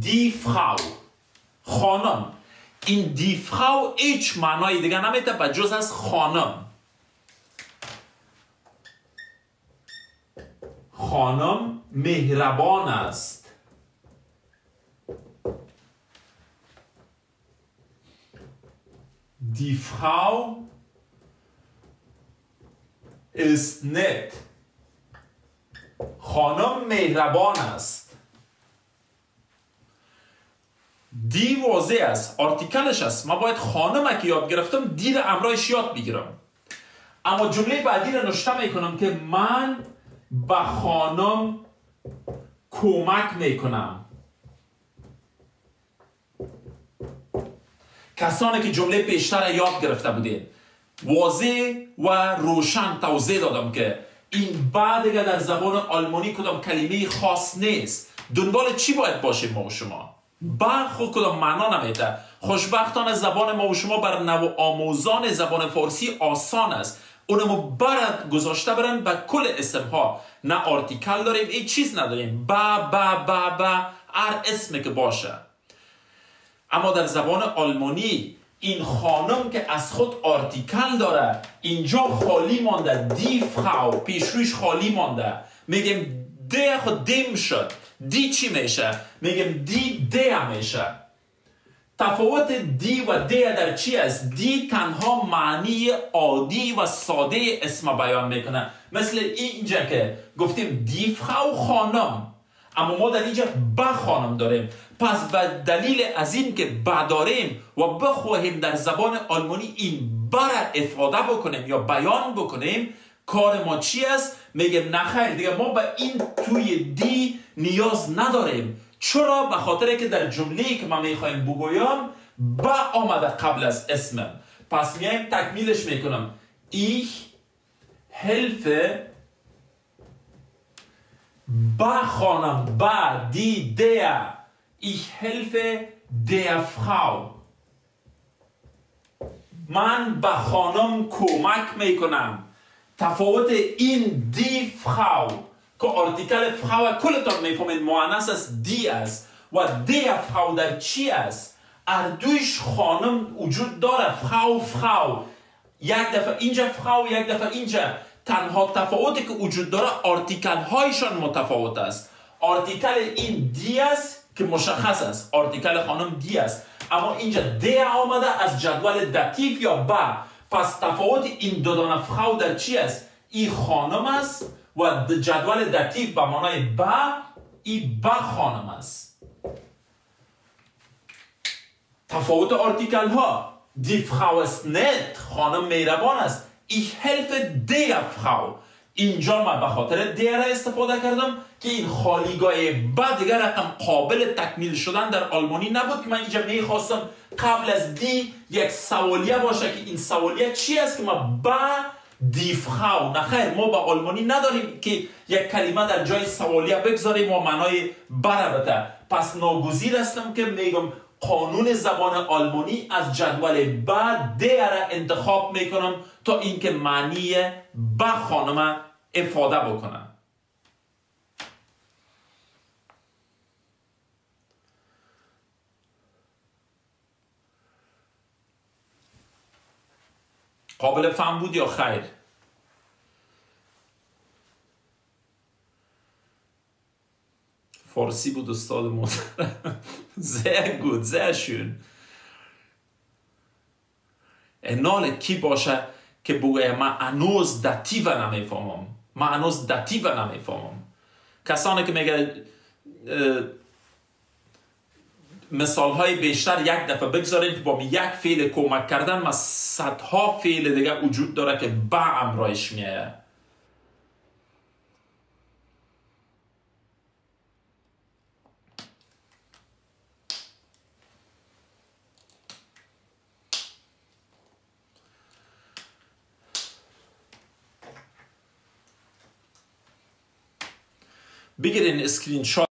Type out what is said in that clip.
دی فراو خانم. این دی فراو هیچ معنای دیگه نمیده به جز از خانم. خانم مهربان است. Die Frau ist nett. خانم مهربان است. دی واضح است، آرتیکلش است. ما باید خانم که یاد گرفتم دی را امرایش یاد بگیرم. اما جمله بعدی را نوشته میکنم که من به خانم کمک میکنم. کسانی که جمله پیشتر یاد گرفته بودین واضح و روشن توضیح دادم که این بعد دیگه در زبان آلمانی کدام کلمه خاص نیست. دنبال چی باید باشیم ما و شما؟ با خود کدام معنا نمیده. خوشبختانه زبان ما و شما بر نو آموزان زبان فارسی آسان است. اونمو برد گذاشته برن به کل اسم ها. نه آرتیکل داریم، هیچ چیز نداریم. با هر اسمی که باشه. اما در زبان آلمانی این خانم که از خود آرتیکل داره اینجا خالی مانده. دی فراو پیش رویش خالی مانده. میگم دی خود دیم شد. دی چی میشه؟ میگم دی میشه. تفاوت دی و دی در چی است؟ دی تنها معنی عادی و ساده اسم بیان میکنه. مثل اینجا که گفتیم دی فراو خانم، اما ما در اینجا با خانم داریم. پس به دلیل از این که با داریم و بخواهیم در زبان آلمانی این با را افاده بکنیم یا بیان بکنیم، کار ما چی است؟ میگیم نخیر دیگه ما به این توی دی نیاز نداریم. چرا؟ به خاطر که در جمله‌ای که ما میخوایم بگویم با آمده قبل از اسمم. پس میایم تکمیلش میکنم. Ich helfe با خانم، با دی der. Ich helfe der Frau. من با خانم کمک میکنم. تفاوت این دی فراو که آرتیکل فراو کلتان میفهمید مؤنث است، دی است. و دی فراو در چی است؟ اردویش خانم وجود داره. فراو یک دفعه اینجا فراو، یک دفعه اینجا. تنها تفاوتی که وجود داره آرتیکل هایشان متفاوت است. آرتیکل این دی است که مشخص است، آرتیکل خانم دی است. اما اینجا دی آمده از جدول داتیو یا با. پس تفاوت این دو دانه فراو در چی است؟ این خانم است و جدول داتیو به معنای با، این با خانم است. تفاوت آرتیکل ها: دی فراو است نت، خانم مهربان است. Ich helfe der Frau. اینجا من به خاطر در استفاده کردم که این خالیگاه با دیگر رقم قابل تکمیل شدن در آلمانی نبود که من اینجا میخواستم قبل از دی یک سوالیه باشه که این سوالیه چی است که ما با دی فراو. نخیر، ما با آلمانی نداریم که یک کلمه در جای سوالیه بگذاریم و معنای با بده. پس ناگزیر هستم که میگم قانون زبان آلمانی از جدول با در انتخاب میکنم تا اینکه معنی با خانم افاده بکنم. قابل فهم بود یا خیر؟ فارسی بود استاد محترم. sehr gut, sehr schön. انال کی باشه که بگویم من هنوز داتیو نمیفهمم، من هنوز داتیو نمیفهمم. کسانی که میگه مثال های بیشتر یک دفعه بگذارید که با یک فعل کمک کردن ما صدها فعل دیگه وجود داره که با امرایش میه. بگیرین اسکرین شات